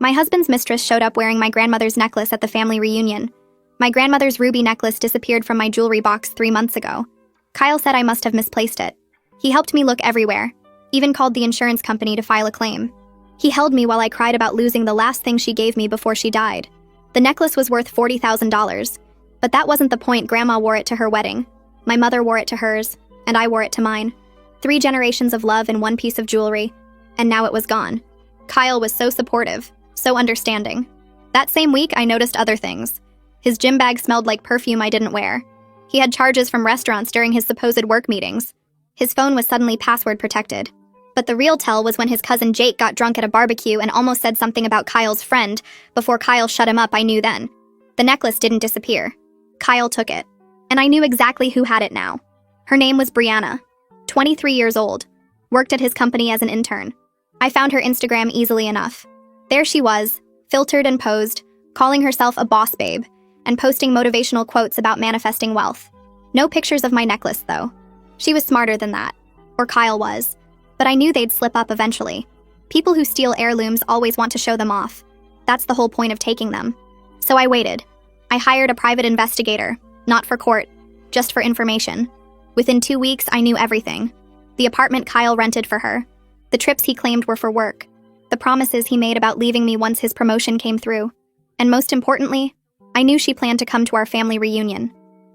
My husband's mistress showed up wearing my grandmother's necklace at the family reunion. My grandmother's ruby necklace disappeared from my jewelry box 3 months ago. Kyle said I must have misplaced it. He helped me look everywhere, even called the insurance company to file a claim. He held me while I cried about losing the last thing she gave me before she died. The necklace was worth $40,000, but that wasn't the point. Grandma wore it to her wedding. My mother wore it to hers, and I wore it to mine. 3 generations of love in one piece of jewelry, and now it was gone. Kyle was so supportive, so understanding. That same week, I noticed other things. His gym bag smelled like perfume I didn't wear. He had charges from restaurants during his supposed work meetings. His phone was suddenly password protected. But the real tell was when his cousin Jake got drunk at a barbecue and almost said something about Kyle's friend. Before Kyle shut him up, I knew then. The necklace didn't disappear. Kyle took it. And I knew exactly who had it now. Her name was Brianna, 23 years old, worked at his company as an intern. I found her Instagram easily enough. There she was, filtered and posed, calling herself a boss babe, and posting motivational quotes about manifesting wealth. No pictures of my necklace, though. She was smarter than that. Or Kyle was. But I knew they'd slip up eventually. People who steal heirlooms always want to show them off. That's the whole point of taking them. So I waited. I hired a private investigator, not for court, just for information. Within 2 weeks, I knew everything. The apartment Kyle rented for her. The trips he claimed were for work. The promises he made about leaving me once his promotion came through. And most importantly, I knew she planned to come to our family reunion.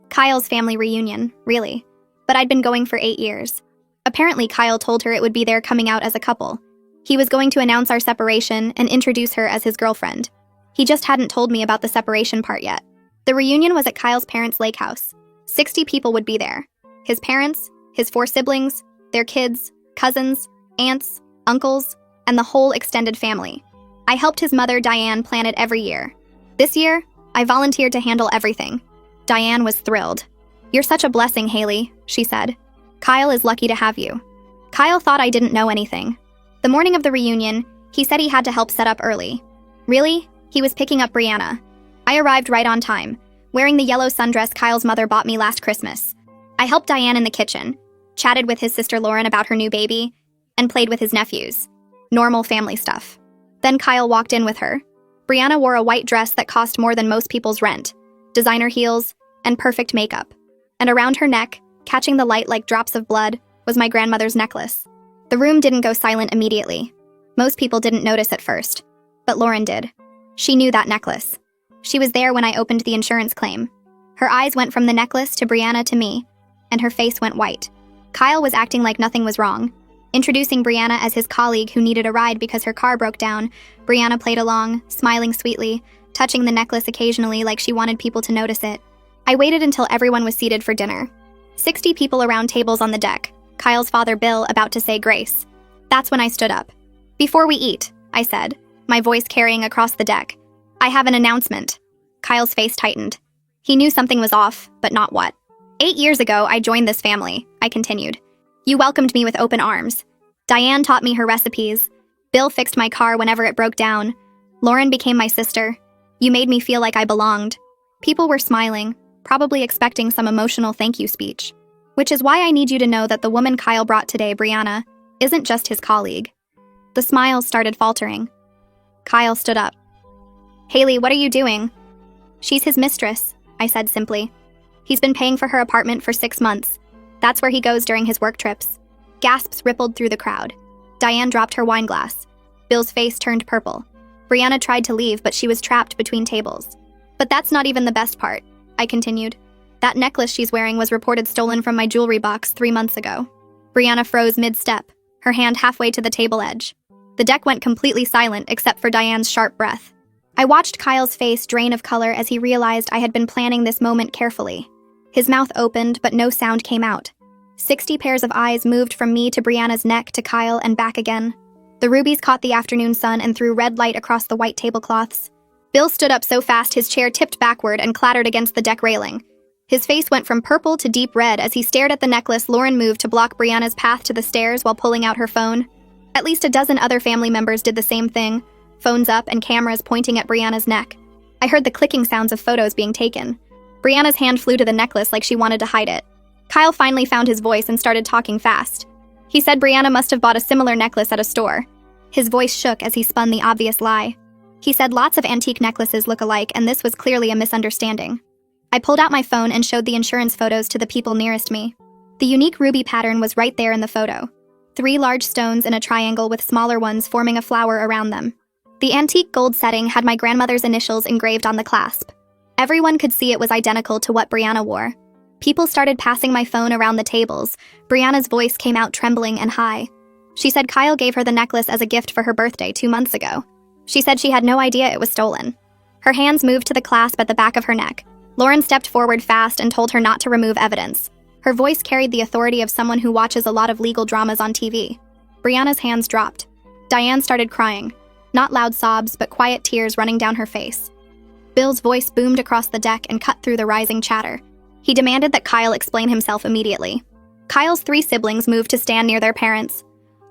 Kyle's family reunion, really. But I'd been going for 8 years. Apparently, Kyle told her it would be their coming out as a couple. He was going to announce our separation and introduce her as his girlfriend. He just hadn't told me about the separation part yet. The reunion was at Kyle's parents' lake house. 60 people would be there. His parents, his 4 siblings, their kids, cousins, aunts, uncles, and the whole extended family. I helped his mother, Diane, plan it every year. This year, I volunteered to handle everything. Diane was thrilled. "You're such a blessing, Haley," she said. "Kyle is lucky to have you." Kyle thought I didn't know anything. The morning of the reunion, he said he had to help set up early. Really? He was picking up Brianna. I arrived right on time, wearing the yellow sundress Kyle's mother bought me last Christmas. I helped Diane in the kitchen, chatted with his sister Lauren about her new baby, and played with his nephews. Normal family stuff. Then Kyle walked in with her. Brianna wore a white dress that cost more than most people's rent, designer heels, and perfect makeup. And around her neck, catching the light like drops of blood, was my grandmother's necklace. The room didn't go silent immediately. Most people didn't notice at first, but Lauren did. She knew that necklace. She was there when I opened the insurance claim. Her eyes went from the necklace to Brianna to me, and her face went white. Kyle was acting like nothing was wrong. Introducing Brianna as his colleague who needed a ride because her car broke down, Brianna played along, smiling sweetly, touching the necklace occasionally like she wanted people to notice it. I waited until everyone was seated for dinner. 60 people around tables on the deck, Kyle's father Bill about to say grace. That's when I stood up. "Before we eat," I said, my voice carrying across the deck, "I have an announcement." Kyle's face tightened. He knew something was off, but not what. 8 years ago, I joined this family, I continued. You welcomed me with open arms. Diane taught me her recipes. Bill fixed my car whenever it broke down. Lauren became my sister. You made me feel like I belonged. People were smiling, probably expecting some emotional thank you speech. Which is why I need you to know that the woman Kyle brought today, Brianna, isn't just his colleague. The smiles started faltering. Kyle stood up. "Haley, what are you doing?" "She's his mistress," I said simply. "He's been paying for her apartment for 6 months. That's where he goes during his work trips." Gasps rippled through the crowd. Diane dropped her wine glass. Bill's face turned purple. Brianna tried to leave, but she was trapped between tables. "But that's not even the best part," I continued. "That necklace she's wearing was reported stolen from my jewelry box 3 months ago." Brianna froze mid-step, her hand halfway to the table edge. The deck went completely silent except for Diane's sharp breath. I watched Kyle's face drain of color as he realized I had been planning this moment carefully. His mouth opened, but no sound came out. 60 pairs of eyes moved from me to Brianna's neck to Kyle and back again. The rubies caught the afternoon sun and threw red light across the white tablecloths. Bill stood up so fast his chair tipped backward and clattered against the deck railing. His face went from purple to deep red as he stared at the necklace. Lauren moved to block Brianna's path to the stairs while pulling out her phone. At least a dozen other family members did the same thing, phones up and cameras pointing at Brianna's neck. I heard the clicking sounds of photos being taken. Brianna's hand flew to the necklace like she wanted to hide it. Kyle finally found his voice and started talking fast. He said Brianna must have bought a similar necklace at a store. His voice shook as he spun the obvious lie. He said lots of antique necklaces look alike, and this was clearly a misunderstanding. I pulled out my phone and showed the insurance photos to the people nearest me. The unique ruby pattern was right there in the photo. 3 large stones in a triangle with smaller ones forming a flower around them. The antique gold setting had my grandmother's initials engraved on the clasp. Everyone could see it was identical to what Brianna wore. People started passing my phone around the tables. Brianna's voice came out trembling and high. She said Kyle gave her the necklace as a gift for her birthday 2 months ago. She said she had no idea it was stolen. Her hands moved to the clasp at the back of her neck. Lauren stepped forward fast and told her not to remove evidence. Her voice carried the authority of someone who watches a lot of legal dramas on TV. Brianna's hands dropped. Diane started crying. Not loud sobs, but quiet tears running down her face. Bill's voice boomed across the deck and cut through the rising chatter. He demanded that Kyle explain himself immediately. Kyle's 3 siblings moved to stand near their parents.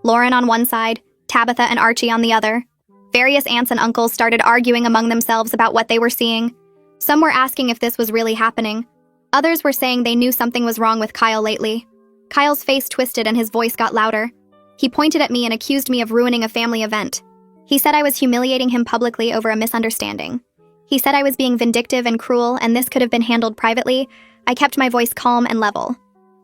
Lauren on one side, Tabitha and Archie on the other. Various aunts and uncles started arguing among themselves about what they were seeing. Some were asking if this was really happening. Others were saying they knew something was wrong with Kyle lately. Kyle's face twisted and his voice got louder. He pointed at me and accused me of ruining a family event. He said I was humiliating him publicly over a misunderstanding. He said I was being vindictive and cruel, and this could have been handled privately. I kept my voice calm and level.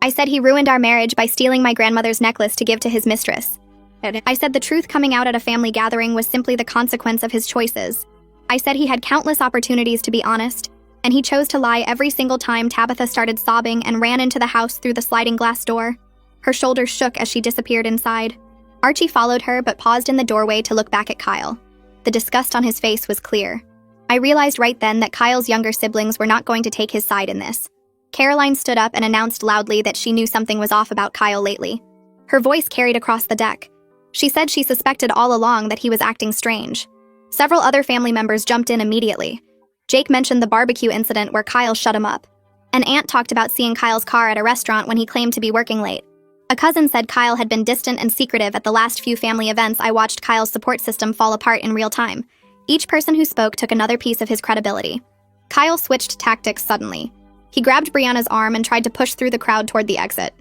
I said he ruined our marriage by stealing my grandmother's necklace to give to his mistress. I said the truth coming out at a family gathering was simply the consequence of his choices. I said he had countless opportunities to be honest, and he chose to lie every single time. Tabitha started sobbing and ran into the house through the sliding glass door. Her shoulders shook as she disappeared inside. Archie followed her but paused in the doorway to look back at Kyle. The disgust on his face was clear. I realized right then that Kyle's younger siblings were not going to take his side in this. Caroline stood up and announced loudly that she knew something was off about Kyle lately. Her voice carried across the deck. She said she suspected all along that he was acting strange. Several other family members jumped in immediately. Jake mentioned the barbecue incident where Kyle shut him up. An aunt talked about seeing Kyle's car at a restaurant when he claimed to be working late. A cousin said Kyle had been distant and secretive at the last few family events. I watched Kyle's support system fall apart in real time. Each person who spoke took another piece of his credibility. Kyle switched tactics suddenly. He grabbed Brianna's arm and tried to push through the crowd toward the exit.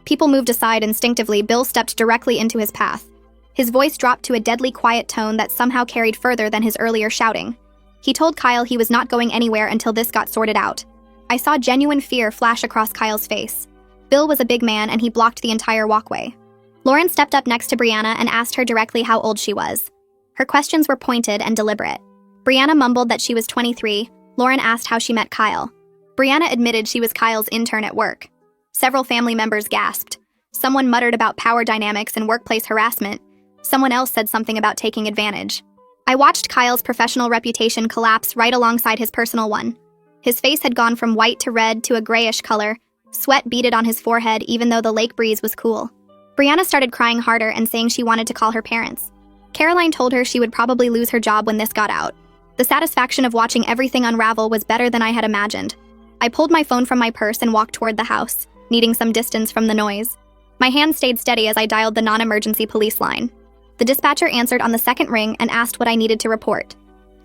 People moved aside instinctively. Bill stepped directly into his path. His voice dropped to a deadly quiet tone that somehow carried further than his earlier shouting. He told Kyle he was not going anywhere until this got sorted out. I saw genuine fear flash across Kyle's face. Bill was a big man and he blocked the entire walkway. Lauren stepped up next to Brianna and asked her directly how old she was. Her questions were pointed and deliberate. Brianna mumbled that she was 23. Lauren asked how she met Kyle. Brianna admitted she was Kyle's intern at work. Several family members gasped. Someone muttered about power dynamics and workplace harassment. Someone else said something about taking advantage. I watched Kyle's professional reputation collapse right alongside his personal one. His face had gone from white to red to a grayish color. Sweat beaded on his forehead even though the lake breeze was cool. Brianna started crying harder and saying she wanted to call her parents. Caroline told her she would probably lose her job when this got out. The satisfaction of watching everything unravel was better than I had imagined. I pulled my phone from my purse and walked toward the house, needing some distance from the noise. My hand stayed steady as I dialed the non-emergency police line. The dispatcher answered on the second ring and asked what I needed to report.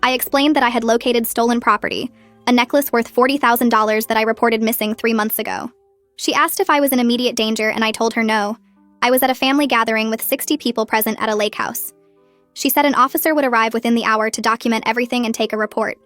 I explained that I had located stolen property, a necklace worth $40,000 that I reported missing 3 months ago. She asked if I was in immediate danger and I told her no. I was at a family gathering with 60 people present at a lake house. She said an officer would arrive within the hour to document everything and take a report.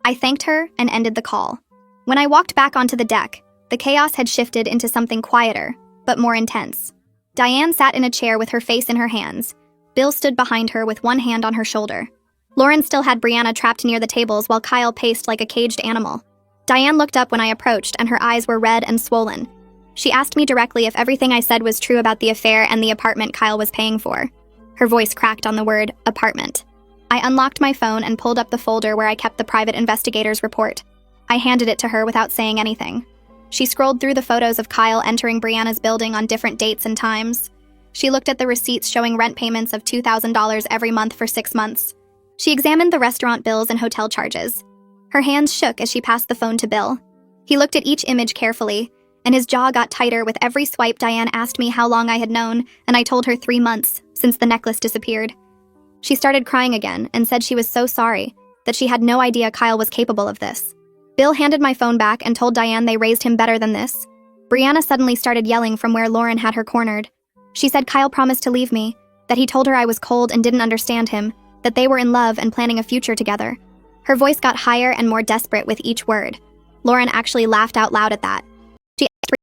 I thanked her and ended the call. When I walked back onto the deck, the chaos had shifted into something quieter, but more intense. Diane sat in a chair with her face in her hands. Bill stood behind her with one hand on her shoulder. Lauren still had Brianna trapped near the tables while Kyle paced like a caged animal. Diane looked up when I approached and her eyes were red and swollen. She asked me directly if everything I said was true about the affair and the apartment Kyle was paying for. Her voice cracked on the word, apartment. I unlocked my phone and pulled up the folder where I kept the private investigator's report. I handed it to her without saying anything. She scrolled through the photos of Kyle entering Brianna's building on different dates and times. She looked at the receipts showing rent payments of $2,000 every month for 6 months. She examined the restaurant bills and hotel charges. Her hands shook as she passed the phone to Bill. He looked at each image carefully, and his jaw got tighter with every swipe. Diane asked me how long I had known, and I told her 3 months, since the necklace disappeared. She started crying again and said she was so sorry, that she had no idea Kyle was capable of this. Bill handed my phone back and told Diane they raised him better than this. Brianna suddenly started yelling from where Lauren had her cornered. She said Kyle promised to leave me, that he told her I was cold and didn't understand him, that they were in love and planning a future together. Her voice got higher and more desperate with each word. Lauren actually laughed out loud at that. She asked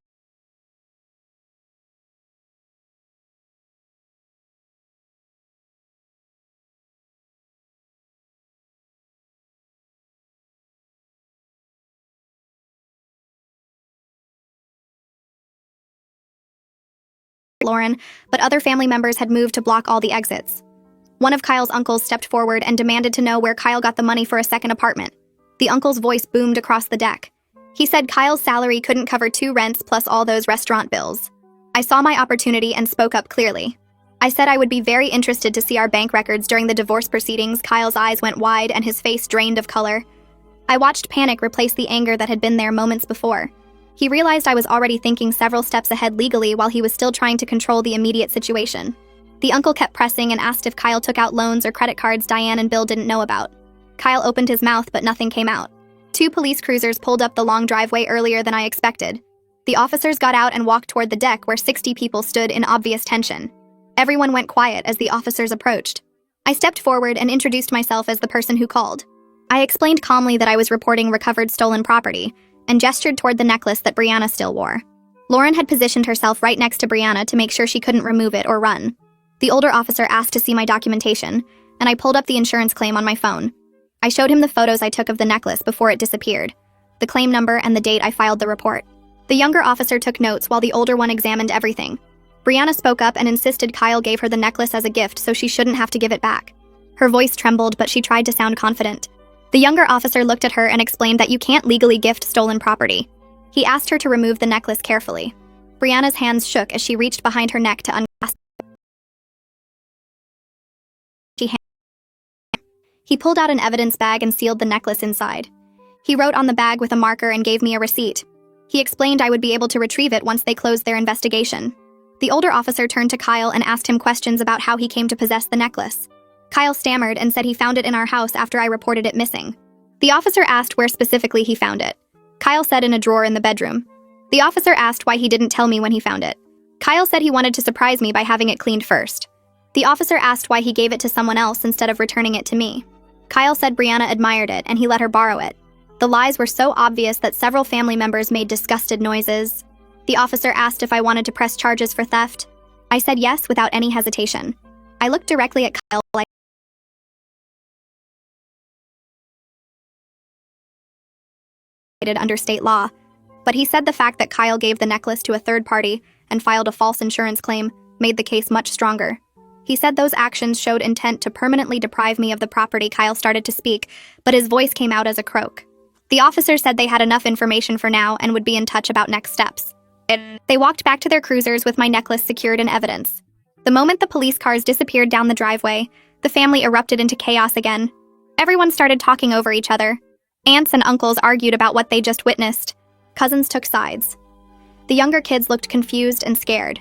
Lauren, but other family members had moved to block all the exits. One of Kyle's uncles stepped forward and demanded to know where Kyle got the money for a second apartment. The uncle's voice boomed across the deck. He said Kyle's salary couldn't cover 2 rents plus all those restaurant bills. I saw my opportunity and spoke up clearly. I said I would be very interested to see our bank records during the divorce proceedings. Kyle's eyes went wide and his face drained of color. I watched panic replace the anger that had been there moments before. He realized I was already thinking several steps ahead legally while he was still trying to control the immediate situation. The uncle kept pressing and asked if Kyle took out loans or credit cards Diane and Bill didn't know about. Kyle opened his mouth, but nothing came out. 2 police cruisers pulled up the long driveway earlier than I expected. The officers got out and walked toward the deck where 60 people stood in obvious tension. Everyone went quiet as the officers approached. I stepped forward and introduced myself as the person who called. I explained calmly that I was reporting recovered stolen property and gestured toward the necklace that Brianna still wore. Lauren had positioned herself right next to Brianna to make sure she couldn't remove it or run. The older officer asked to see my documentation, and I pulled up the insurance claim on my phone. I showed him the photos I took of the necklace before it disappeared, the claim number and the date I filed the report. The younger officer took notes while the older one examined everything. Brianna spoke up and insisted Kyle gave her the necklace as a gift so she shouldn't have to give it back. Her voice trembled, but she tried to sound confident. The younger officer looked at her and explained that you can't legally gift stolen property. He asked her to remove the necklace carefully. Brianna's hands shook as she reached behind her neck to unclasp. He pulled out an evidence bag and sealed the necklace inside. He wrote on the bag with a marker and gave me a receipt. He explained I would be able to retrieve it once they closed their investigation. The older officer turned to Kyle and asked him questions about how he came to possess the necklace. Kyle stammered and said he found it in our house after I reported it missing. The officer asked where specifically he found it. Kyle said in a drawer in the bedroom. The officer asked why he didn't tell me when he found it. Kyle said he wanted to surprise me by having it cleaned first. The officer asked why he gave it to someone else instead of returning it to me. Kyle said Brianna admired it and he let her borrow it. The lies were so obvious that several family members made disgusted noises. The officer asked if I wanted to press charges for theft. I said yes without any hesitation. I looked directly at Kyle like under state law, but he said the fact that Kyle gave the necklace to a third party and filed a false insurance claim made the case much stronger. He said those actions showed intent to permanently deprive me of the property. Kyle started to speak, but his voice came out as a croak. The officer said they had enough information for now and would be in touch about next steps. They walked back to their cruisers with my necklace secured in evidence. The moment the police cars disappeared down the driveway, the family erupted into chaos again. Everyone started talking over each other. Aunts and uncles argued about what they just witnessed. Cousins took sides. The younger kids looked confused and scared.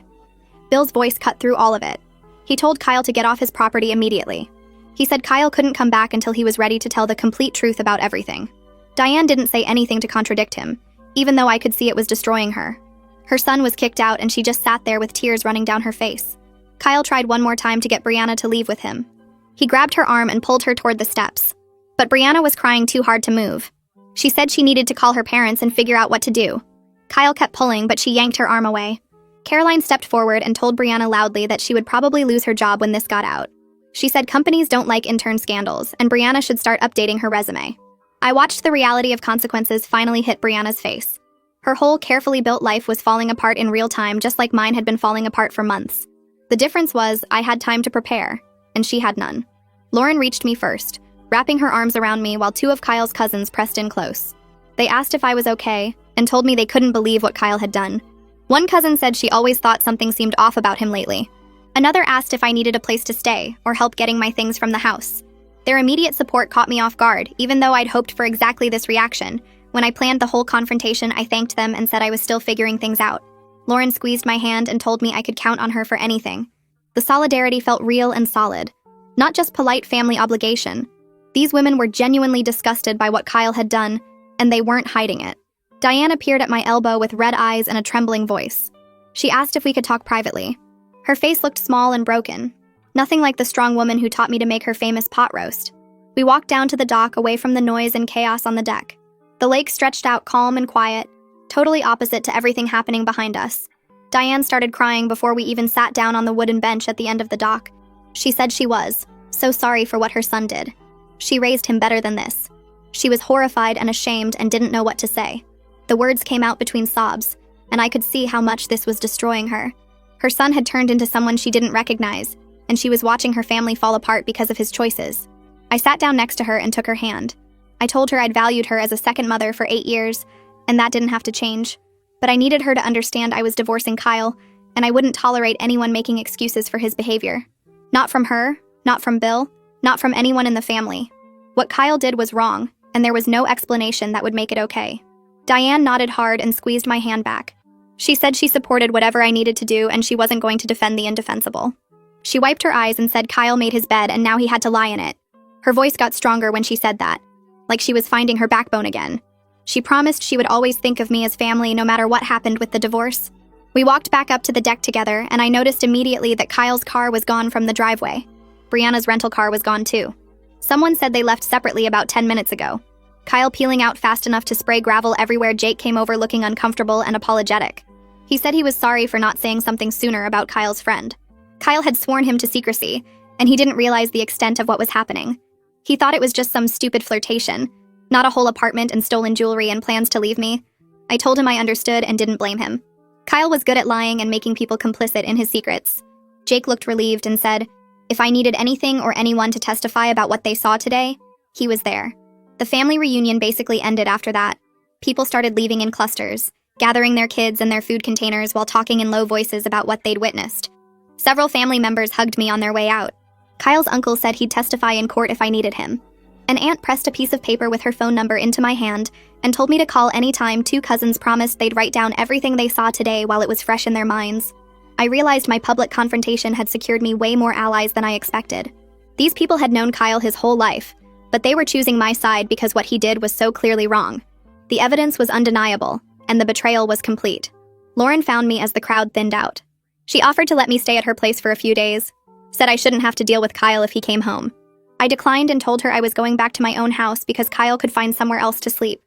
Bill's voice cut through all of it. He told Kyle to get off his property immediately. He said Kyle couldn't come back until he was ready to tell the complete truth about everything. Diane didn't say anything to contradict him, even though I could see it was destroying her. Her son was kicked out and she just sat there with tears running down her face. Kyle tried one more time to get Brianna to leave with him. He grabbed her arm and pulled her toward the steps. But Brianna was crying too hard to move. She said she needed to call her parents and figure out what to do. Kyle kept pulling, but she yanked her arm away. Caroline stepped forward and told Brianna loudly that she would probably lose her job when this got out. She said companies don't like intern scandals, and Brianna should start updating her resume. I watched the reality of consequences finally hit Brianna's face. Her whole carefully built life was falling apart in real time, just like mine had been falling apart for months. The difference was I had time to prepare, and she had none. Lauren reached me first, wrapping her arms around me while 2 of Kyle's cousins pressed in close. They asked if I was okay, and told me they couldn't believe what Kyle had done. One cousin said she always thought something seemed off about him lately. Another asked if I needed a place to stay or help getting my things from the house. Their immediate support caught me off guard, even though I'd hoped for exactly this reaction. When I planned the whole confrontation, I thanked them and said I was still figuring things out. Lauren squeezed my hand and told me I could count on her for anything. The solidarity felt real and solid, not just polite family obligation. These women were genuinely disgusted by what Kyle had done, and they weren't hiding it. Diane appeared at my elbow with red eyes and a trembling voice. She asked if we could talk privately. Her face looked small and broken. Nothing like the strong woman who taught me to make her famous pot roast. We walked down to the dock away from the noise and chaos on the deck. The lake stretched out calm and quiet, totally opposite to everything happening behind us. Diane started crying before we even sat down on the wooden bench at the end of the dock. She said she was so sorry for what her son did. She raised him better than this. She was horrified and ashamed and didn't know what to say. The words came out between sobs, and I could see how much this was destroying her. Her son had turned into someone she didn't recognize, and she was watching her family fall apart because of his choices. I sat down next to her and took her hand. I told her I'd valued her as a second mother for 8 years, and that didn't have to change. But I needed her to understand I was divorcing Kyle, and I wouldn't tolerate anyone making excuses for his behavior. Not from her, not from Bill, not from anyone in the family. What Kyle did was wrong, and there was no explanation that would make it okay. Diane nodded hard and squeezed my hand back. She said she supported whatever I needed to do and she wasn't going to defend the indefensible. She wiped her eyes and said Kyle made his bed and now he had to lie in it. Her voice got stronger when she said that, like she was finding her backbone again. She promised she would always think of me as family no matter what happened with the divorce. We walked back up to the deck together, and I noticed immediately that Kyle's car was gone from the driveway. Brianna's rental car was gone too. Someone said they left separately about 10 minutes ago. Kyle peeling out fast enough to spray gravel everywhere. Jake came over looking uncomfortable and apologetic. He said he was sorry for not saying something sooner about Kyle's friend. Kyle had sworn him to secrecy, and he didn't realize the extent of what was happening. He thought it was just some stupid flirtation, not a whole apartment and stolen jewelry and plans to leave me. I told him I understood and didn't blame him. Kyle was good at lying and making people complicit in his secrets. Jake looked relieved and said, if I needed anything or anyone to testify about what they saw today, he was there. The family reunion basically ended after that. People started leaving in clusters, gathering their kids and their food containers while talking in low voices about what they'd witnessed. Several family members hugged me on their way out. Kyle's uncle said he'd testify in court if I needed him. An aunt pressed a piece of paper with her phone number into my hand and told me to call anytime. 2 cousins promised they'd write down everything they saw today while it was fresh in their minds. I realized my public confrontation had secured me way more allies than I expected. These people had known Kyle his whole life, but they were choosing my side because what he did was so clearly wrong. The evidence was undeniable, and the betrayal was complete. Lauren found me as the crowd thinned out. She offered to let me stay at her place for a few days, said I shouldn't have to deal with Kyle if he came home. I declined and told her I was going back to my own house because Kyle could find somewhere else to sleep.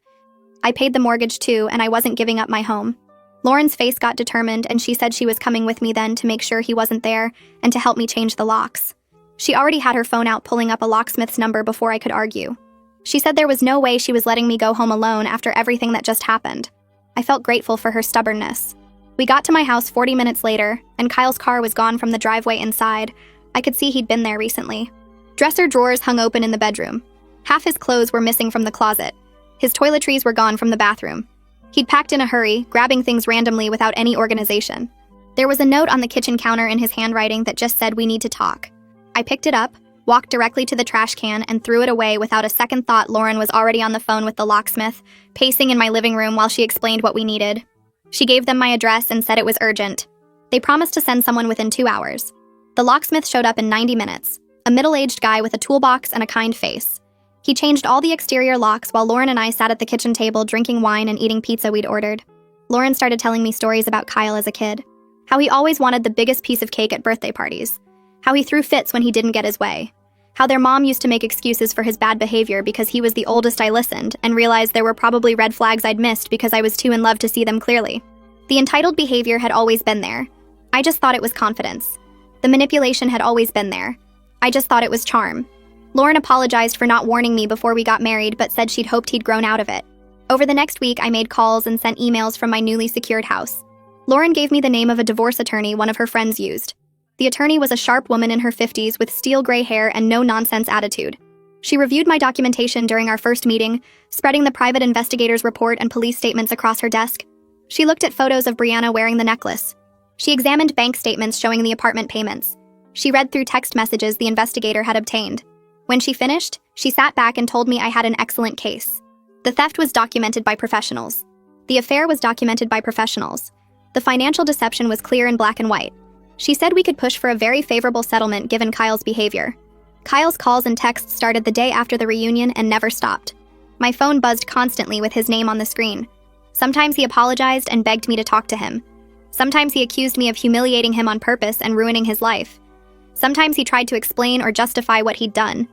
I paid the mortgage too, and I wasn't giving up my home. Lauren's face got determined, and she said she was coming with me then to make sure he wasn't there and to help me change the locks. She already had her phone out pulling up a locksmith's number before I could argue. She said there was no way she was letting me go home alone after everything that just happened. I felt grateful for her stubbornness. We got to my house 40 minutes later, and Kyle's car was gone from the driveway inside. I could see he'd been there recently. Dresser drawers hung open in the bedroom. Half his clothes were missing from the closet. His toiletries were gone from the bathroom. He'd packed in a hurry, grabbing things randomly without any organization. There was a note on the kitchen counter in his handwriting that just said, "We need to talk." I picked it up, walked directly to the trash can, and threw it away without a second thought. Lauren was already on the phone with the locksmith, pacing in my living room while she explained what we needed. She gave them my address and said it was urgent. They promised to send someone within 2 hours. The locksmith showed up in 90 minutes, a middle-aged guy with a toolbox and a kind face. He changed all the exterior locks while Lauren and I sat at the kitchen table drinking wine and eating pizza we'd ordered. Lauren started telling me stories about Kyle as a kid. How he always wanted the biggest piece of cake at birthday parties. How he threw fits when he didn't get his way. How their mom used to make excuses for his bad behavior because he was the oldest. I listened and realized there were probably red flags I'd missed because I was too in love to see them clearly. The entitled behavior had always been there. I just thought it was confidence. The manipulation had always been there. I just thought it was charm. Lauren apologized for not warning me before we got married, but said she'd hoped he'd grown out of it. Over the next week, I made calls and sent emails from my newly secured house. Lauren gave me the name of a divorce attorney one of her friends used. The attorney was a sharp woman in her 50s with steel gray hair and no-nonsense attitude. She reviewed my documentation during our first meeting, spreading the private investigator's report and police statements across her desk. She looked at photos of Brianna wearing the necklace. She examined bank statements showing the apartment payments. She read through text messages the investigator had obtained. When she finished, she sat back and told me I had an excellent case. The theft was documented by professionals. The affair was documented by professionals. The financial deception was clear in black and white. She said we could push for a very favorable settlement given Kyle's behavior. Kyle's calls and texts started the day after the reunion and never stopped. My phone buzzed constantly with his name on the screen. Sometimes he apologized and begged me to talk to him. Sometimes he accused me of humiliating him on purpose and ruining his life. Sometimes he tried to explain or justify what he'd done.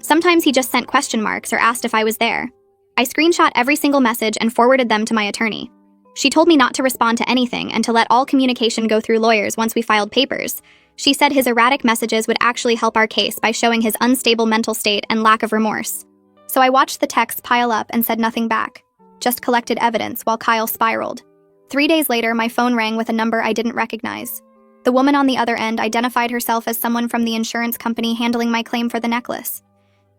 Sometimes he just sent question marks or asked if I was there. I screenshot every single message and forwarded them to my attorney. She told me not to respond to anything and to let all communication go through lawyers once we filed papers. She said his erratic messages would actually help our case by showing his unstable mental state and lack of remorse. So I watched the texts pile up and said nothing back, just collected evidence while Kyle spiraled. 3 days later, my phone rang with a number I didn't recognize. The woman on the other end identified herself as someone from the insurance company handling my claim for the necklace.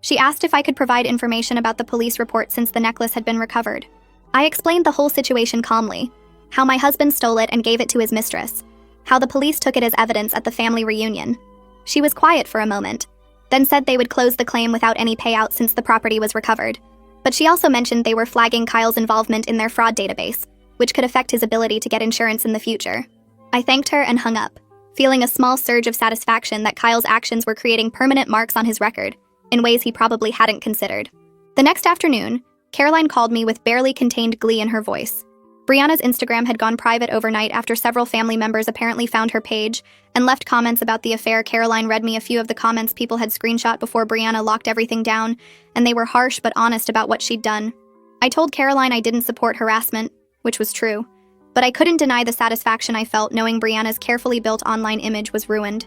She asked if I could provide information about the police report since the necklace had been recovered. I explained the whole situation calmly, how my husband stole it and gave it to his mistress, how the police took it as evidence at the family reunion. She was quiet for a moment, then said they would close the claim without any payout since the property was recovered. But she also mentioned they were flagging Kyle's involvement in their fraud database, which could affect his ability to get insurance in the future. I thanked her and hung up, feeling a small surge of satisfaction that Kyle's actions were creating permanent marks on his record, in ways he probably hadn't considered. The next afternoon, Caroline called me with barely contained glee in her voice. Brianna's Instagram had gone private overnight after several family members apparently found her page and left comments about the affair. Caroline read me a few of the comments people had screenshot before Brianna locked everything down, and they were harsh but honest about what she'd done. I told Caroline I didn't support harassment, which was true, but I couldn't deny the satisfaction I felt knowing Brianna's carefully built online image was ruined.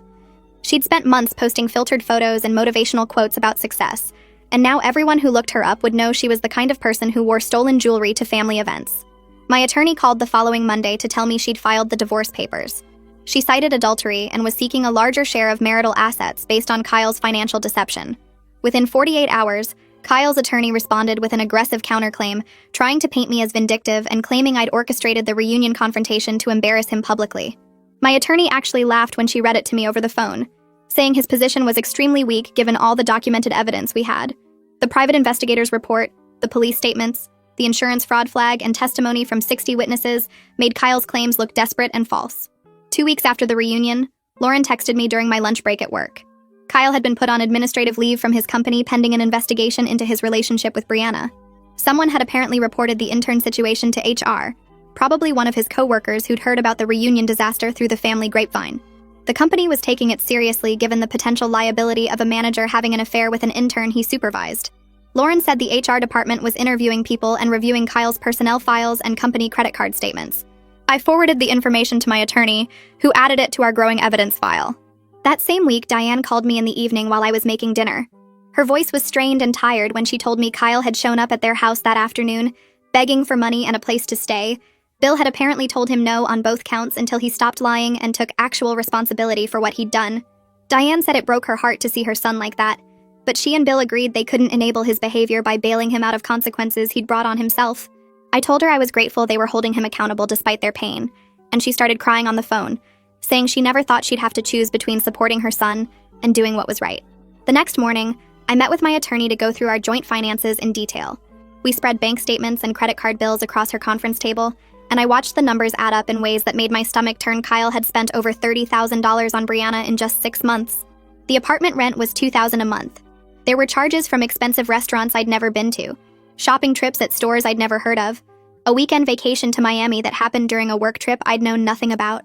She'd spent months posting filtered photos and motivational quotes about success, and now everyone who looked her up would know she was the kind of person who wore stolen jewelry to family events. My attorney called the following Monday to tell me she'd filed the divorce papers. She cited adultery and was seeking a larger share of marital assets based on Kyle's financial deception. Within 48 hours, Kyle's attorney responded with an aggressive counterclaim, trying to paint me as vindictive and claiming I'd orchestrated the reunion confrontation to embarrass him publicly. My attorney actually laughed when she read it to me over the phone, saying his position was extremely weak given all the documented evidence we had. The private investigator's report, the police statements, the insurance fraud flag, and testimony from 60 witnesses made Kyle's claims look desperate and false. 2 weeks after the reunion, Lauren texted me during my lunch break at work. Kyle had been put on administrative leave from his company pending an investigation into his relationship with Brianna. Someone had apparently reported the intern situation to HR, probably one of his co-workers who'd heard about the reunion disaster through the family grapevine. The company was taking it seriously given the potential liability of a manager having an affair with an intern he supervised. Lauren said the HR department was interviewing people and reviewing Kyle's personnel files and company credit card statements. I forwarded the information to my attorney, who added it to our growing evidence file. That same week, Diane called me in the evening while I was making dinner. Her voice was strained and tired when she told me Kyle had shown up at their house that afternoon, begging for money and a place to stay. Bill had apparently told him no on both counts until he stopped lying and took actual responsibility for what he'd done. Diane said it broke her heart to see her son like that, but she and Bill agreed they couldn't enable his behavior by bailing him out of consequences he'd brought on himself. I told her I was grateful they were holding him accountable despite their pain, and she started crying on the phone, saying she never thought she'd have to choose between supporting her son and doing what was right. The next morning, I met with my attorney to go through our joint finances in detail. We spread bank statements and credit card bills across her conference table, and I watched the numbers add up in ways that made my stomach turn. Kyle had spent over $30,000 on Brianna in just 6 months. The apartment rent was $2,000 a month. There were charges from expensive restaurants I'd never been to, shopping trips at stores I'd never heard of, a weekend vacation to Miami that happened during a work trip I'd known nothing about.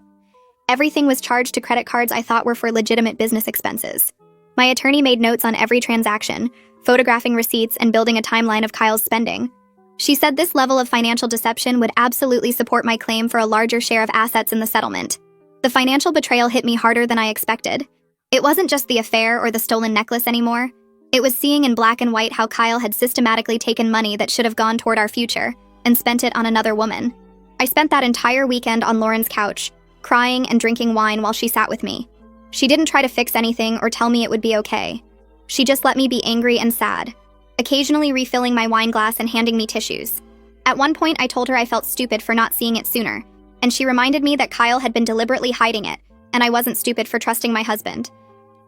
Everything was charged to credit cards I thought were for legitimate business expenses. My attorney made notes on every transaction, photographing receipts and building a timeline of Kyle's spending. She said this level of financial deception would absolutely support my claim for a larger share of assets in the settlement. The financial betrayal hit me harder than I expected. It wasn't just the affair or the stolen necklace anymore. It was seeing in black and white how Kyle had systematically taken money that should have gone toward our future and spent it on another woman. I spent that entire weekend on Lauren's couch, crying and drinking wine while she sat with me. She didn't try to fix anything or tell me it would be okay. She just let me be angry and sad, occasionally refilling my wine glass and handing me tissues. At one point, I told her I felt stupid for not seeing it sooner, and she reminded me that Kyle had been deliberately hiding it, and I wasn't stupid for trusting my husband.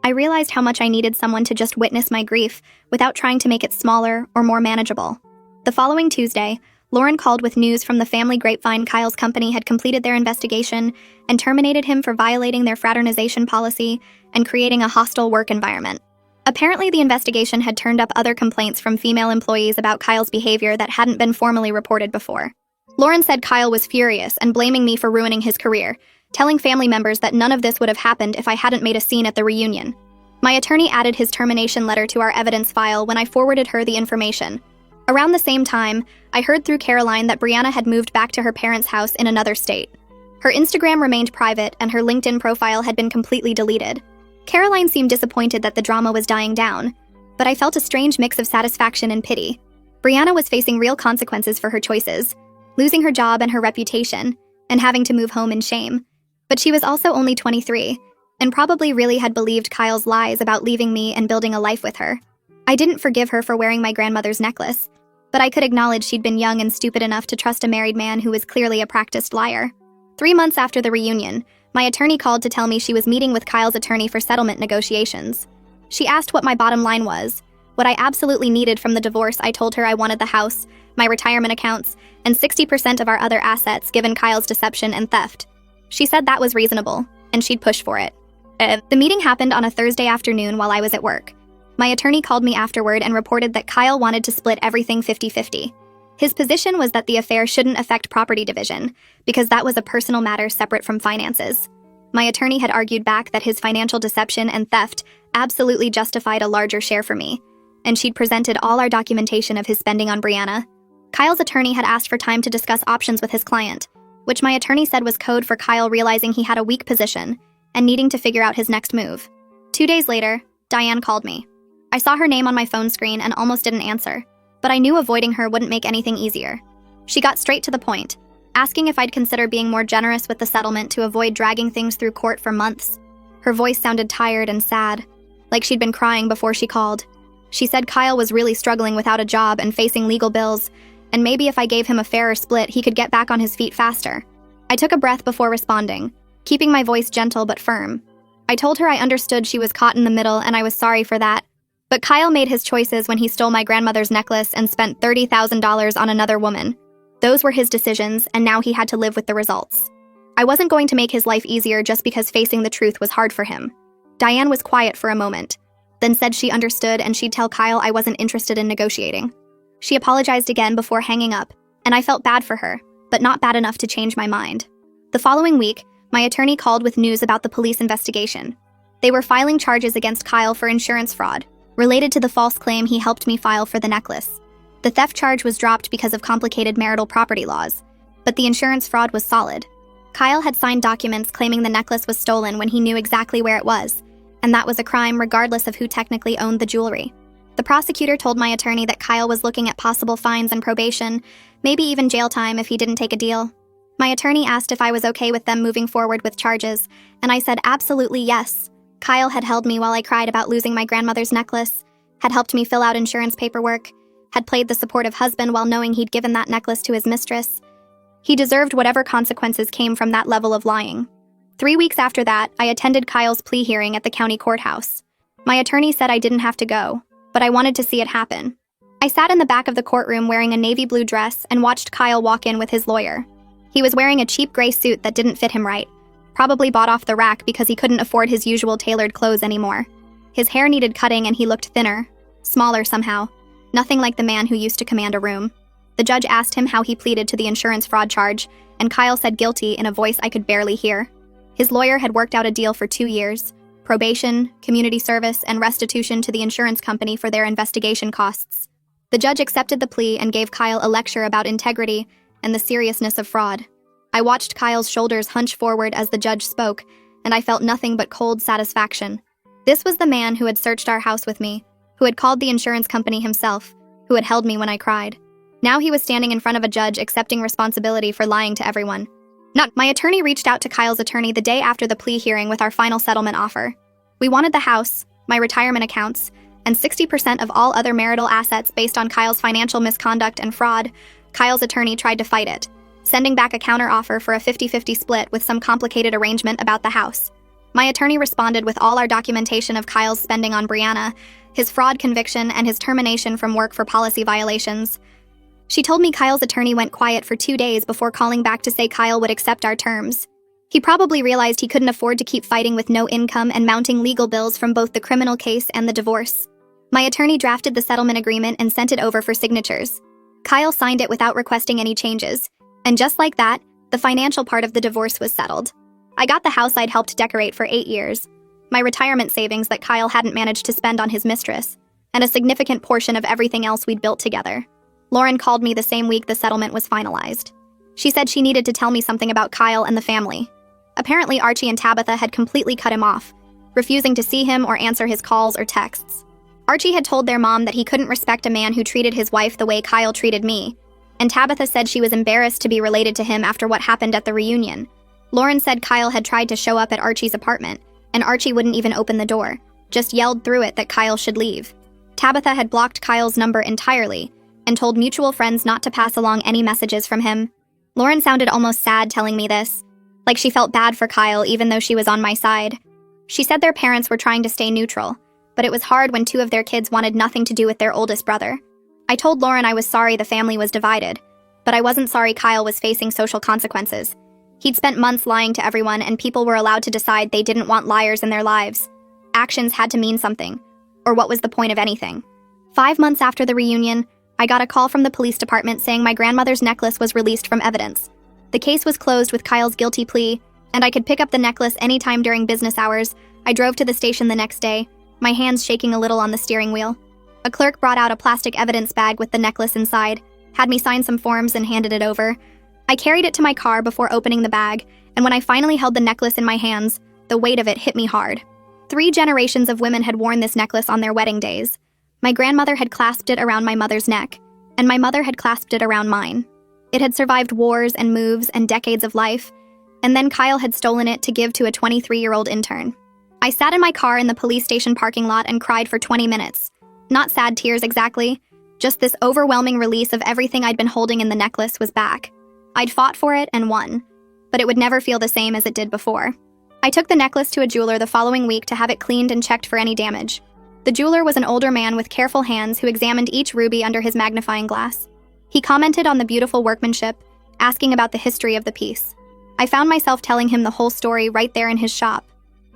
I realized how much I needed someone to just witness my grief without trying to make it smaller or more manageable. The following Tuesday, Lauren called with news from the family grapevine. Kyle's company had completed their investigation and terminated him for violating their fraternization policy and creating a hostile work environment. Apparently, the investigation had turned up other complaints from female employees about Kyle's behavior that hadn't been formally reported before. Lauren said Kyle was furious and blaming me for ruining his career, telling family members that none of this would have happened if I hadn't made a scene at the reunion. My attorney added his termination letter to our evidence file when I forwarded her the information. Around the same time, I heard through Caroline that Brianna had moved back to her parents' house in another state. Her Instagram remained private and her LinkedIn profile had been completely deleted. Caroline seemed disappointed that the drama was dying down, but I felt a strange mix of satisfaction and pity. Brianna was facing real consequences for her choices, losing her job and her reputation, and having to move home in shame. But she was also only 23, and probably really had believed Kyle's lies about leaving me and building a life with her. I didn't forgive her for wearing my grandmother's necklace, but I could acknowledge she'd been young and stupid enough to trust a married man who was clearly a practiced liar. 3 months after the reunion, my attorney called to tell me she was meeting with Kyle's attorney for settlement negotiations. She asked what my bottom line was. What I absolutely needed from the divorce. I told her I wanted the house, my retirement accounts, and 60% of our other assets given Kyle's deception and theft. She said that was reasonable, and she'd push for it. The meeting happened on a Thursday afternoon while I was at work. My attorney called me afterward and reported that Kyle wanted to split everything 50-50. His position was that the affair shouldn't affect property division, because that was a personal matter separate from finances. My attorney had argued back that his financial deception and theft absolutely justified a larger share for me, and she'd presented all our documentation of his spending on Brianna. Kyle's attorney had asked for time to discuss options with his client, which my attorney said was code for Kyle realizing he had a weak position and needing to figure out his next move. 2 days later, Diane called me. I saw her name on my phone screen and almost didn't answer, but I knew avoiding her wouldn't make anything easier. She got straight to the point, asking if I'd consider being more generous with the settlement to avoid dragging things through court for months. Her voice sounded tired and sad, like she'd been crying before she called. She said Kyle was really struggling without a job and facing legal bills, and maybe if I gave him a fairer split, he could get back on his feet faster. I took a breath before responding, keeping my voice gentle but firm. I told her I understood she was caught in the middle and I was sorry for that. But Kyle made his choices when he stole my grandmother's necklace and spent $30,000 on another woman. Those were his decisions, and now he had to live with the results. I wasn't going to make his life easier just because facing the truth was hard for him. Diane was quiet for a moment, then said she understood and she'd tell Kyle I wasn't interested in negotiating. She apologized again before hanging up, and I felt bad for her, but not bad enough to change my mind. The following week, my attorney called with news about the police investigation. They were filing charges against Kyle for insurance fraud, related to the false claim he helped me file for the necklace. The theft charge was dropped because of complicated marital property laws, but the insurance fraud was solid. Kyle had signed documents claiming the necklace was stolen when he knew exactly where it was, and that was a crime regardless of who technically owned the jewelry. The prosecutor told my attorney that Kyle was looking at possible fines and probation, maybe even jail time if he didn't take a deal. My attorney asked if I was okay with them moving forward with charges, and I said absolutely yes. Kyle had held me while I cried about losing my grandmother's necklace, had helped me fill out insurance paperwork, had played the supportive husband while knowing he'd given that necklace to his mistress. He deserved whatever consequences came from that level of lying. 3 weeks after that, I attended Kyle's plea hearing at the county courthouse. My attorney said I didn't have to go, but I wanted to see it happen. I sat in the back of the courtroom wearing a navy blue dress and watched Kyle walk in with his lawyer. He was wearing a cheap gray suit that didn't fit him right, probably bought off the rack because he couldn't afford his usual tailored clothes anymore. His hair needed cutting and he looked thinner, smaller somehow, nothing like the man who used to command a room. The judge asked him how he pleaded to the insurance fraud charge, and Kyle said guilty in a voice I could barely hear. His lawyer had worked out a deal for 2 years, probation, community service, and restitution to the insurance company for their investigation costs. The judge accepted the plea and gave Kyle a lecture about integrity and the seriousness of fraud. I watched Kyle's shoulders hunch forward as the judge spoke, and I felt nothing but cold satisfaction. This was the man who had searched our house with me, who had called the insurance company himself, who had held me when I cried. Now he was standing in front of a judge accepting responsibility for lying to everyone. My attorney reached out to Kyle's attorney the day after the plea hearing with our final settlement offer. We wanted the house, my retirement accounts, and 60% of all other marital assets based on Kyle's financial misconduct and fraud. Kyle's attorney tried to fight it, sending back a counteroffer for a 50-50 split with some complicated arrangement about the house. My attorney responded with all our documentation of Kyle's spending on Brianna, his fraud conviction, and his termination from work for policy violations. She told me Kyle's attorney went quiet for 2 days before calling back to say Kyle would accept our terms. He probably realized he couldn't afford to keep fighting with no income and mounting legal bills from both the criminal case and the divorce. My attorney drafted the settlement agreement and sent it over for signatures. Kyle signed it without requesting any changes, and just like that, the financial part of the divorce was settled. I got the house I'd helped decorate for 8 years, my retirement savings that Kyle hadn't managed to spend on his mistress, and a significant portion of everything else we'd built together. Lauren called me the same week the settlement was finalized. She said she needed to tell me something about Kyle and the family. Apparently, Archie and Tabitha had completely cut him off, refusing to see him or answer his calls or texts. Archie had told their mom that he couldn't respect a man who treated his wife the way Kyle treated me, and Tabitha said she was embarrassed to be related to him after what happened at the reunion. Lauren said Kyle had tried to show up at Archie's apartment, and Archie wouldn't even open the door, just yelled through it that Kyle should leave. Tabitha had blocked Kyle's number entirely, and told mutual friends not to pass along any messages from him. Lauren sounded almost sad telling me this, like she felt bad for Kyle even though she was on my side. She said their parents were trying to stay neutral, but it was hard when 2 of their kids wanted nothing to do with their oldest brother. I told Lauren I was sorry the family was divided, but I wasn't sorry Kyle was facing social consequences. He'd spent months lying to everyone, and people were allowed to decide they didn't want liars in their lives. Actions had to mean something, or what was the point of anything? 5 months after the reunion, I got a call from the police department saying my grandmother's necklace was released from evidence. The case was closed with Kyle's guilty plea, and I could pick up the necklace anytime during business hours. I drove to the station the next day, my hands shaking a little on the steering wheel. A clerk brought out a plastic evidence bag with the necklace inside, had me sign some forms and handed it over. I carried it to my car before opening the bag, and when I finally held the necklace in my hands, the weight of it hit me hard. 3 generations of women had worn this necklace on their wedding days. My grandmother had clasped it around my mother's neck, and my mother had clasped it around mine. It had survived wars and moves and decades of life, and then Kyle had stolen it to give to a 23-year-old intern. I sat in my car in the police station parking lot and cried for 20 minutes. Not sad tears exactly, just this overwhelming release of everything I'd been holding in the necklace was back. I'd fought for it and won, but it would never feel the same as it did before. I took the necklace to a jeweler the following week to have it cleaned and checked for any damage. The jeweler was an older man with careful hands who examined each ruby under his magnifying glass. He commented on the beautiful workmanship, asking about the history of the piece. I found myself telling him the whole story right there in his shop.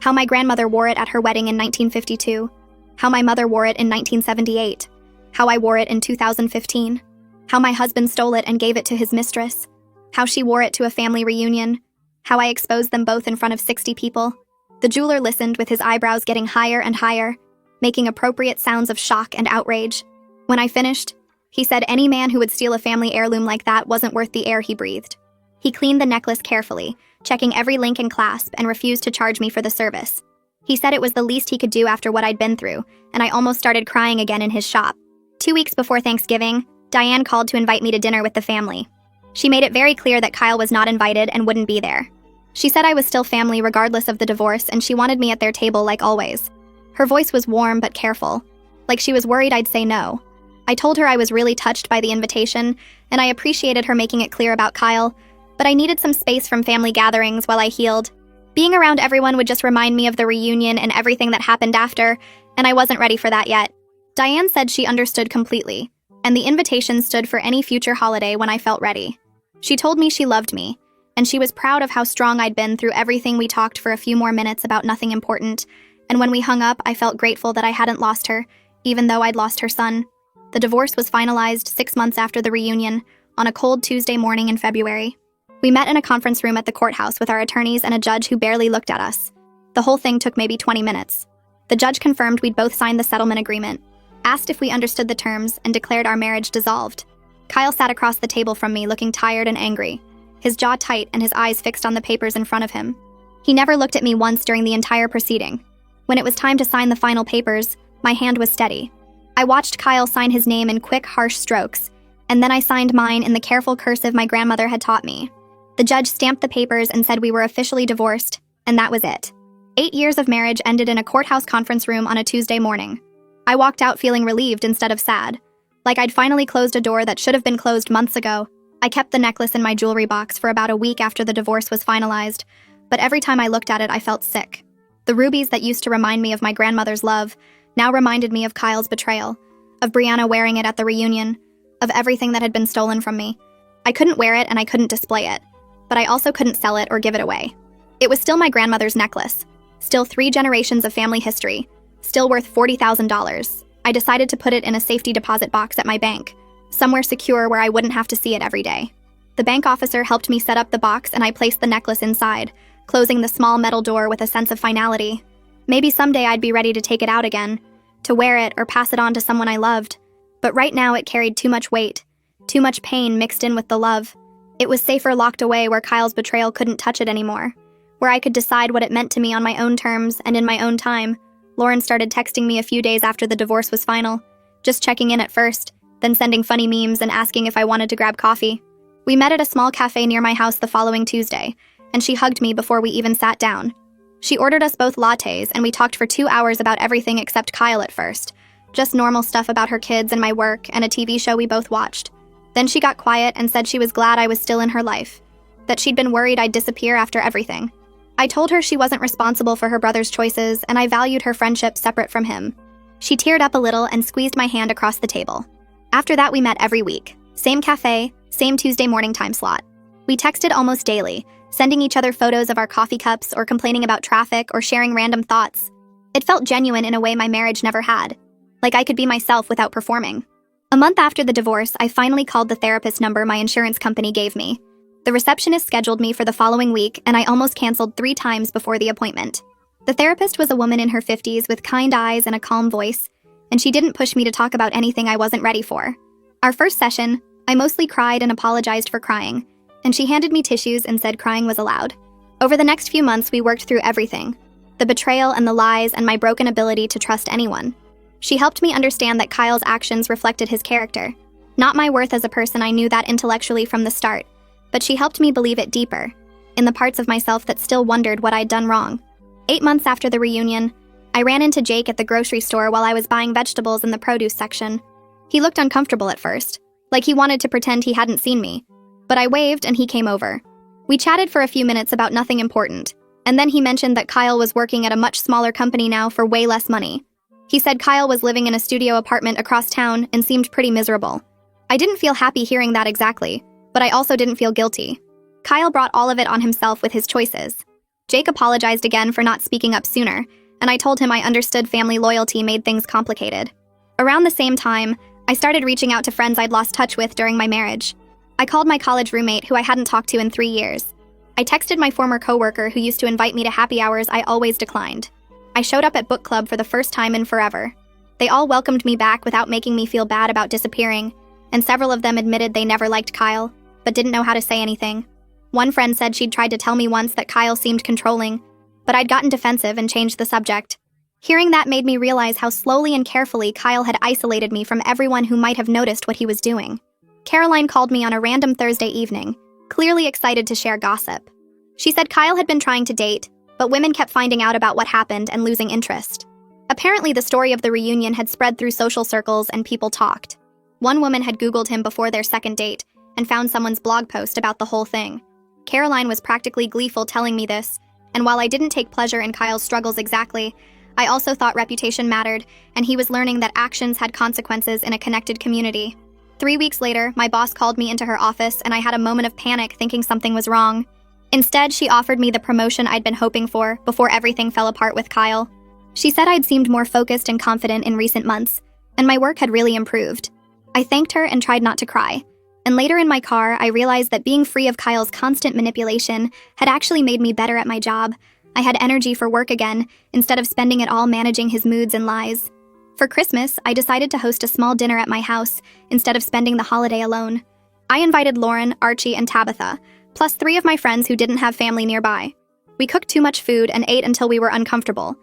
How my grandmother wore it at her wedding in 1952. How my mother wore it in 1978. How I wore it in 2015. How my husband stole it and gave it to his mistress. How she wore it to a family reunion. How I exposed them both in front of 60 people. The jeweler listened with his eyebrows getting higher and higher, making appropriate sounds of shock and outrage. When I finished, he said any man who would steal a family heirloom like that wasn't worth the air he breathed. He cleaned the necklace carefully, checking every link and clasp, and refused to charge me for the service. He said it was the least he could do after what I'd been through, and I almost started crying again in his shop. 2 weeks before Thanksgiving, Diane called to invite me to dinner with the family. She made it very clear that Kyle was not invited and wouldn't be there. She said I was still family regardless of the divorce, and she wanted me at their table like always. Her voice was warm but careful, like she was worried I'd say no. I told her I was really touched by the invitation, and I appreciated her making it clear about Kyle, but I needed some space from family gatherings while I healed. Being around everyone would just remind me of the reunion and everything that happened after, and I wasn't ready for that yet. Diane said she understood completely, and the invitation stood for any future holiday when I felt ready. She told me she loved me, and she was proud of how strong I'd been through everything. We talked for a few more minutes about nothing important, and when we hung up, I felt grateful that I hadn't lost her, even though I'd lost her son. The divorce was finalized 6 months after the reunion, on a cold Tuesday morning in February. We met in a conference room at the courthouse with our attorneys and a judge who barely looked at us. The whole thing took maybe 20 minutes. The judge confirmed we'd both signed the settlement agreement, asked if we understood the terms, and declared our marriage dissolved. Kyle sat across the table from me looking tired and angry, his jaw tight and his eyes fixed on the papers in front of him. He never looked at me once during the entire proceeding. When it was time to sign the final papers, my hand was steady. I watched Kyle sign his name in quick, harsh strokes, and then I signed mine in the careful cursive my grandmother had taught me. The judge stamped the papers and said we were officially divorced, and that was it. 8 years of marriage ended in a courthouse conference room on a Tuesday morning. I walked out feeling relieved instead of sad, like I'd finally closed a door that should have been closed months ago. I kept the necklace in my jewelry box for about a week after the divorce was finalized, but every time I looked at it, I felt sick. The rubies that used to remind me of my grandmother's love now reminded me of Kyle's betrayal, of Brianna wearing it at the reunion, of everything that had been stolen from me. I couldn't wear it and I couldn't display it, but I also couldn't sell it or give it away. It was still my grandmother's necklace, still 3 generations of family history, still worth $40,000. I decided to put it in a safety deposit box at my bank, somewhere secure where I wouldn't have to see it every day. The bank officer helped me set up the box and I placed the necklace inside, closing the small metal door with a sense of finality. Maybe someday I'd be ready to take it out again, to wear it or pass it on to someone I loved. But right now it carried too much weight, too much pain mixed in with the love. It was safer locked away where Kyle's betrayal couldn't touch it anymore, where I could decide what it meant to me on my own terms and in my own time. Lauren started texting me a few days after the divorce was final, just checking in at first, then sending funny memes and asking if I wanted to grab coffee. We met at a small cafe near my house the following Tuesday, and she hugged me before we even sat down. She ordered us both lattes, and we talked for 2 hours about everything except Kyle at first. Just normal stuff about her kids and my work and a TV show we both watched. Then she got quiet and said she was glad I was still in her life, that she'd been worried I'd disappear after everything. I told her she wasn't responsible for her brother's choices, and I valued her friendship separate from him. She teared up a little and squeezed my hand across the table. After that, we met every week. Same cafe, same Tuesday morning time slot. We texted almost daily, sending each other photos of our coffee cups or complaining about traffic or sharing random thoughts. It felt genuine in a way my marriage never had, like I could be myself without performing. A month after the divorce, I finally called the therapist number my insurance company gave me. The receptionist scheduled me for the following week, and I almost canceled 3 times before the appointment. The therapist was a woman in her 50s with kind eyes and a calm voice, and she didn't push me to talk about anything I wasn't ready for. Our first session, I mostly cried and apologized for crying, and she handed me tissues and said crying was allowed. Over the next few months, we worked through everything, the betrayal and the lies and my broken ability to trust anyone. She helped me understand that Kyle's actions reflected his character. Not my worth as a person, I knew that intellectually from the start, but she helped me believe it deeper, in the parts of myself that still wondered what I'd done wrong. 8 months after the reunion, I ran into Jake at the grocery store while I was buying vegetables in the produce section. He looked uncomfortable at first, like he wanted to pretend he hadn't seen me, but I waved and he came over. We chatted for a few minutes about nothing important, and then he mentioned that Kyle was working at a much smaller company now for way less money. He said Kyle was living in a studio apartment across town and seemed pretty miserable. I didn't feel happy hearing that exactly, but I also didn't feel guilty. Kyle brought all of it on himself with his choices. Jake apologized again for not speaking up sooner, and I told him I understood family loyalty made things complicated. Around the same time, I started reaching out to friends I'd lost touch with during my marriage. I called my college roommate who I hadn't talked to in 3 years. I texted my former coworker who used to invite me to happy hours I always declined. I showed up at book club for the first time in forever. They all welcomed me back without making me feel bad about disappearing, and several of them admitted they never liked Kyle, but didn't know how to say anything. One friend said she'd tried to tell me once that Kyle seemed controlling, but I'd gotten defensive and changed the subject. Hearing that made me realize how slowly and carefully Kyle had isolated me from everyone who might have noticed what he was doing. Caroline called me on a random Thursday evening, clearly excited to share gossip. She said Kyle had been trying to date, but women kept finding out about what happened and losing interest. Apparently, the story of the reunion had spread through social circles and people talked. One woman had Googled him before their second date and found someone's blog post about the whole thing. Caroline was practically gleeful telling me this, and while I didn't take pleasure in Kyle's struggles exactly, I also thought reputation mattered, and he was learning that actions had consequences in a connected community. 3 weeks later, my boss called me into her office, and I had a moment of panic thinking something was wrong. Instead, she offered me the promotion I'd been hoping for before everything fell apart with Kyle. She said I'd seemed more focused and confident in recent months, and my work had really improved. I thanked her and tried not to cry. And later in my car, I realized that being free of Kyle's constant manipulation had actually made me better at my job. I had energy for work again, instead of spending it all managing his moods and lies. For Christmas, I decided to host a small dinner at my house, instead of spending the holiday alone. I invited Lauren, Archie, and Tabitha, plus 3 of my friends who didn't have family nearby. We cooked too much food and ate until we were uncomfortable,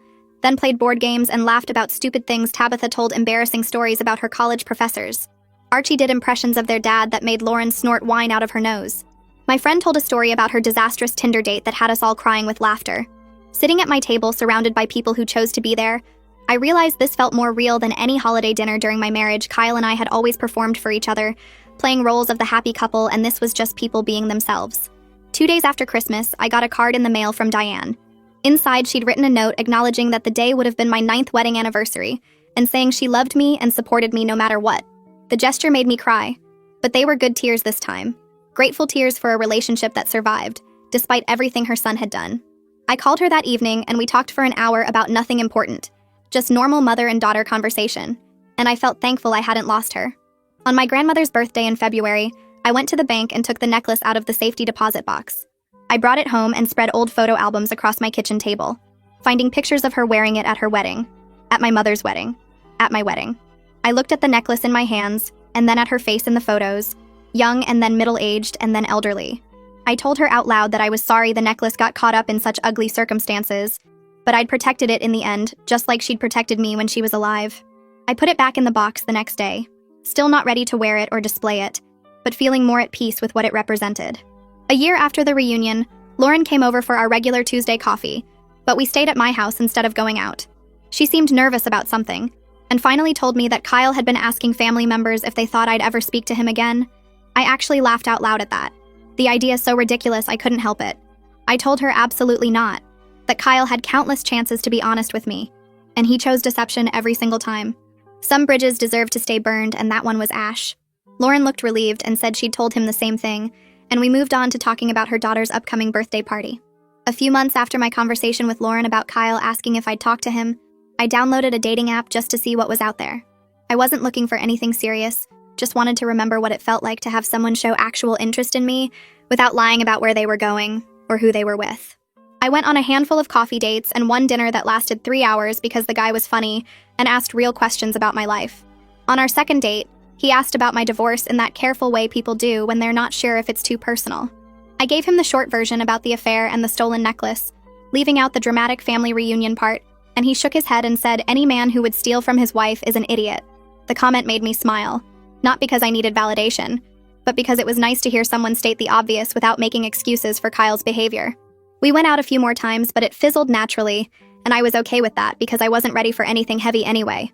then played board games and laughed about stupid things. Tabitha told embarrassing stories about her college professors. Archie did impressions of their dad that made Lauren snort wine out of her nose. My friend told a story about her disastrous Tinder date that had us all crying with laughter. Sitting at my table surrounded by people who chose to be there, I realized this felt more real than any holiday dinner during my marriage. Kyle and I had always performed for each other, playing roles of the happy couple, and this was just people being themselves. 2 days after Christmas, I got a card in the mail from Diane. Inside, she'd written a note acknowledging that the day would have been my 9th wedding anniversary, and saying she loved me and supported me no matter what. The gesture made me cry, but they were good tears this time. Grateful tears for a relationship that survived, despite everything her son had done. I called her that evening and we talked for an hour about nothing important, just normal mother and daughter conversation, and I felt thankful I hadn't lost her. On my grandmother's birthday in February, I went to the bank and took the necklace out of the safety deposit box. I brought it home and spread old photo albums across my kitchen table, finding pictures of her wearing it at her wedding, at my mother's wedding, at my wedding. I looked at the necklace in my hands, and then at her face in the photos, young and then middle-aged and then elderly. I told her out loud that I was sorry the necklace got caught up in such ugly circumstances, but I'd protected it in the end, just like she'd protected me when she was alive. I put it back in the box the next day, still not ready to wear it or display it, but feeling more at peace with what it represented. A year after the reunion, Lauren came over for our regular Tuesday coffee, but we stayed at my house instead of going out. She seemed nervous about something, and finally told me that Kyle had been asking family members if they thought I'd ever speak to him again. I actually laughed out loud at that. The idea so ridiculous I couldn't help it. I told her absolutely not, that Kyle had countless chances to be honest with me, and he chose deception every single time. Some bridges deserved to stay burned, and that one was ash. Lauren looked relieved and said she'd told him the same thing, and we moved on to talking about her daughter's upcoming birthday party. A few months after my conversation with Lauren about Kyle asking if I'd talk to him, I downloaded a dating app just to see what was out there. I wasn't looking for anything serious, just wanted to remember what it felt like to have someone show actual interest in me without lying about where they were going or who they were with. I went on a handful of coffee dates and one dinner that lasted 3 hours because the guy was funny and asked real questions about my life. On our second date, he asked about my divorce in that careful way people do when they're not sure if it's too personal. I gave him the short version about the affair and the stolen necklace, leaving out the dramatic family reunion part, and he shook his head and said any man who would steal from his wife is an idiot. The comment made me smile, not because I needed validation, but because it was nice to hear someone state the obvious without making excuses for Kyle's behavior. We went out a few more times, but it fizzled naturally, and I was okay with that because I wasn't ready for anything heavy anyway.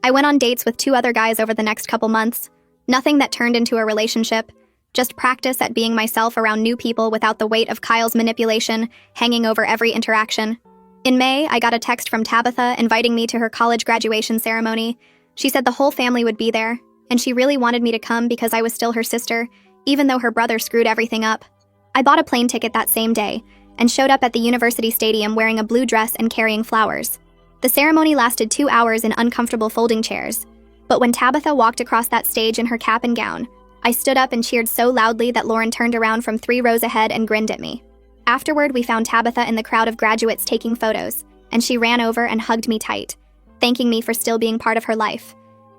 I went on dates with 2 other guys over the next couple months, nothing that turned into a relationship, just practice at being myself around new people without the weight of Kyle's manipulation hanging over every interaction. In May, I got a text from Tabitha inviting me to her college graduation ceremony. She said the whole family would be there, and she really wanted me to come because I was still her sister, even though her brother screwed everything up. I bought a plane ticket that same day, and showed up at the university stadium wearing a blue dress and carrying flowers. The ceremony lasted 2 hours in uncomfortable folding chairs, but when Tabitha walked across that stage in her cap and gown, I stood up and cheered so loudly that Lauren turned around from 3 rows ahead and grinned at me. Afterward, we found Tabitha in the crowd of graduates taking photos, and she ran over and hugged me tight, thanking me for still being part of her life.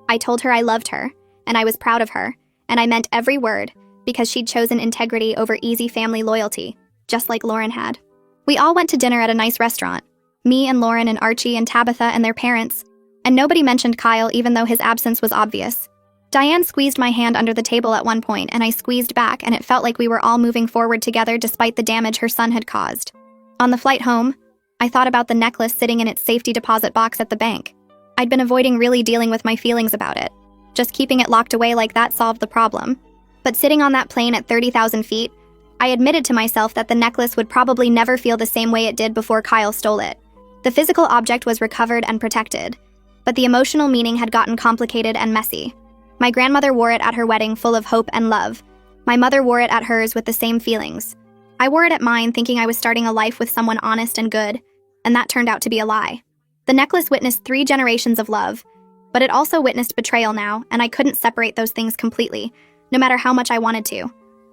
I told her I loved her, and I was proud of her, and I meant every word, because she'd chosen integrity over easy family loyalty, just like Lauren had. We all went to dinner at a nice restaurant, me and Lauren and Archie and Tabitha and their parents, and nobody mentioned Kyle even though his absence was obvious. Diane squeezed my hand under the table at one point, and I squeezed back, and it felt like we were all moving forward together despite the damage her son had caused. On the flight home, I thought about the necklace sitting in its safety deposit box at the bank. I'd been avoiding really dealing with my feelings about it. Just keeping it locked away like that solved the problem. But sitting on that plane at 30,000 feet, I admitted to myself that the necklace would probably never feel the same way it did before Kyle stole it. The physical object was recovered and protected, but the emotional meaning had gotten complicated and messy. My grandmother wore it at her wedding full of hope and love. My mother wore it at hers with the same feelings. I wore it at mine thinking I was starting a life with someone honest and good, and that turned out to be a lie. The necklace witnessed 3 generations of love, but it also witnessed betrayal now, and I couldn't separate those things completely, no matter how much I wanted to.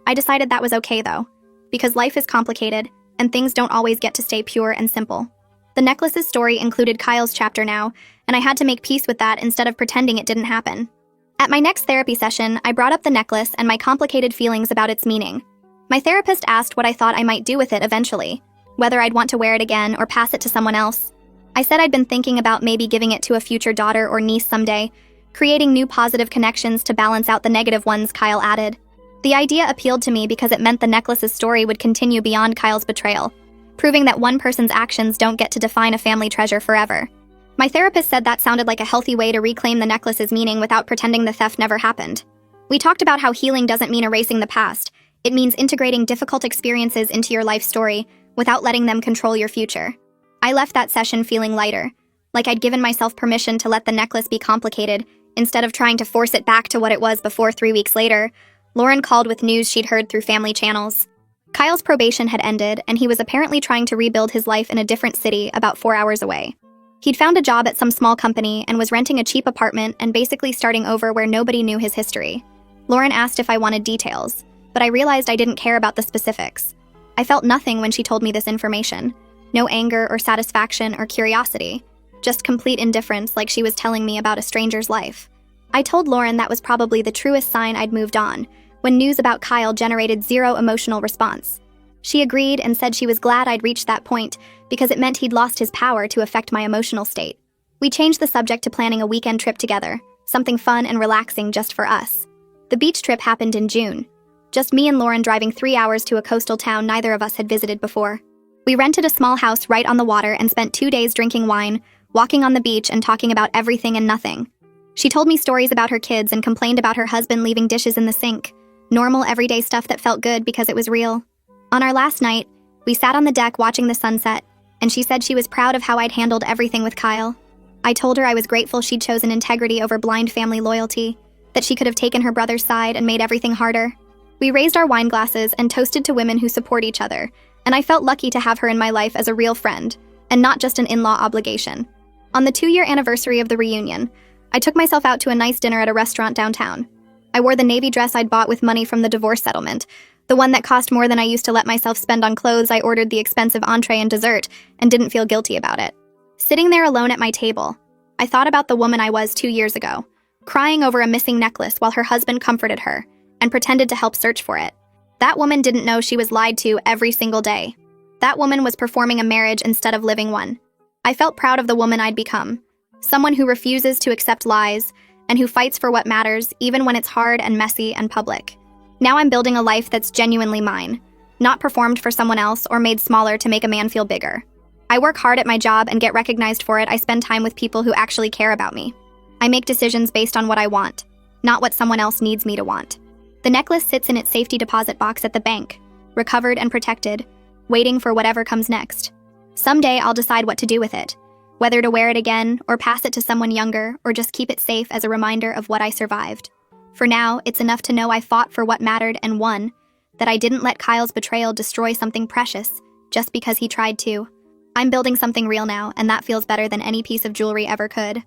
I decided that was okay though, because life is complicated, and things don't always get to stay pure and simple. The necklace's story included Kyle's chapter now, and I had to make peace with that instead of pretending it didn't happen. At my next therapy session, I brought up the necklace and my complicated feelings about its meaning. My therapist asked what I thought I might do with it eventually, whether I'd want to wear it again or pass it to someone else. I said I'd been thinking about maybe giving it to a future daughter or niece someday, creating new positive connections to balance out the negative ones Kyle added. The idea appealed to me because it meant the necklace's story would continue beyond Kyle's betrayal, proving that one person's actions don't get to define a family treasure forever. My therapist said that sounded like a healthy way to reclaim the necklace's meaning without pretending the theft never happened. We talked about how healing doesn't mean erasing the past. It means integrating difficult experiences into your life story without letting them control your future. I left that session feeling lighter, like I'd given myself permission to let the necklace be complicated instead of trying to force it back to what it was before. 3 weeks later, Lauren called with news she'd heard through family channels. Kyle's probation had ended, and he was apparently trying to rebuild his life in a different city about 4 hours away. He'd found a job at some small company and was renting a cheap apartment and basically starting over where nobody knew his history. Lauren asked if I wanted details, but I realized I didn't care about the specifics. I felt nothing when she told me this information. No anger or satisfaction or curiosity. Just complete indifference, like she was telling me about a stranger's life. I told Lauren that was probably the truest sign I'd moved on, when news about Kyle generated zero emotional response. She agreed and said she was glad I'd reached that point because it meant he'd lost his power to affect my emotional state. We changed the subject to planning a weekend trip together, something fun and relaxing just for us. The beach trip happened in June. Just me and Lauren driving 3 hours to a coastal town neither of us had visited before. We rented a small house right on the water and spent 2 days drinking wine, walking on the beach and talking about everything and nothing. She told me stories about her kids and complained about her husband leaving dishes in the sink. Normal, everyday stuff that felt good because it was real. On our last night, we sat on the deck watching the sunset, and she said she was proud of how I'd handled everything with Kyle. I told her I was grateful she'd chosen integrity over blind family loyalty, that she could have taken her brother's side and made everything harder. We raised our wine glasses and toasted to women who support each other, and I felt lucky to have her in my life as a real friend, and not just an in-law obligation. On the 2-year anniversary of the reunion, I took myself out to a nice dinner at a restaurant downtown. I wore the navy dress I'd bought with money from the divorce settlement, the one that cost more than I used to let myself spend on clothes. I ordered the expensive entree and dessert, and didn't feel guilty about it. Sitting there alone at my table, I thought about the woman I was 2 years ago, crying over a missing necklace while her husband comforted her and pretended to help search for it. That woman didn't know she was lied to every single day. That woman was performing a marriage instead of living one. I felt proud of the woman I'd become, someone who refuses to accept lies and who fights for what matters even when it's hard and messy and public. Now I'm building a life that's genuinely mine, not performed for someone else or made smaller to make a man feel bigger. I work hard at my job and get recognized for it. I spend time with people who actually care about me. I make decisions based on what I want, not what someone else needs me to want. The necklace sits in its safety deposit box at the bank, recovered and protected, waiting for whatever comes next. Someday I'll decide what to do with it, whether to wear it again or pass it to someone younger or just keep it safe as a reminder of what I survived. For now, it's enough to know I fought for what mattered and won, that I didn't let Kyle's betrayal destroy something precious just because he tried to. I'm building something real now, and that feels better than any piece of jewelry ever could.